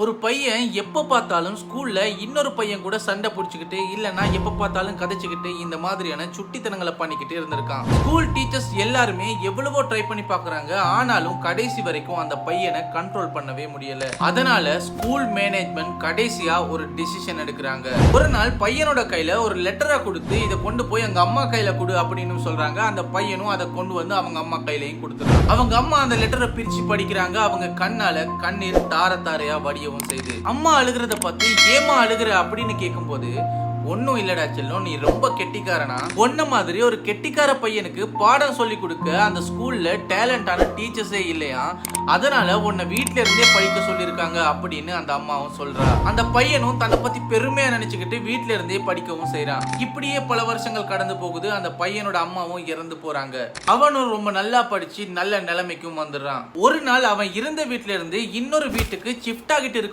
ஒரு பையன் எப்ப பார்த்தாலும் ஸ்கூல்ல இன்னொரு பையன் கூட சண்டை பிடிச்சிக்கிட்டு இல்லைன்னா எப்ப பார்த்தாலும் கதைச்சுக்கிட்டு இந்த மாதிரியான சுட்டித்தனங்களை பண்ணிக்கிட்டு இருந்திருக்கான். ஸ்கூல் டீச்சர்ஸ் எல்லாருமே எவ்வளவோ ட்ரை பண்ணி பாக்குறாங்க, ஆனாலும் கடைசி வரைக்கும் அந்த பையனை கண்ட்ரோல் பண்ணவே முடியல. அதனால ஸ்கூல் மேனேஜ்மெண்ட் கடைசியா ஒரு டிசிஷன் எடுக்கிறாங்க. ஒரு நாள் பையனோட கையில ஒரு லெட்டரை கொடுத்து இதை கொண்டு போய் அவங்க அம்மா கையில கொடு அப்படின்னு சொல்றாங்க. அந்த பையனும் அதை கொண்டு வந்து அவங்க அம்மா கையிலையும் கொடுத்துறாங்க. அவங்க அம்மா அந்த லெட்டரை பிரிச்சு படிக்கிறாங்க. அவங்க கண்ணால கண்ணீர் தார தாரையா வடிய செய்து அம்மா அழுகிறத பார்த்து ஏமா அழுகிற அப்படின்னு கேட்கும் போது, ஒன்னும் இல்லடா செல்லம், நீ ரொம்ப கெட்டிக்காரனா, ஒன்ன மாதிரி ஒரு கெட்டிக்கார பையனுக்கு பாடம் சொல்லி கொடுக்க அந்த ஸ்கூல்ல டேலண்டான டீச்சர்ஸே இல்லையா, அதனால உன்னை வீட்ல இருந்தே படிக்க சொல்லியிருக்காங்க அப்படின்னு அந்த அம்மாவும் சொல்றா. அந்த பையனும் தன்னை பத்தி பெருமையா நினைச்சுக்கிட்டு வீட்ல இருந்தே படிக்கவும் செய்யறான். இப்படியே பல வருஷங்கள் கடந்து போகுது. அந்த பையனோட அம்மாவும் இறந்து போறாங்க. அவனும் ரொம்ப நல்லா படிச்சு நல்ல நிலைமைக்கும் வந்துடுறான். ஒரு நாள் அவன் இருந்த வீட்ல இருந்து இன்னொரு வீட்டுக்கு ஷிஃப்ட் ஆகிட்டு இருக்கும்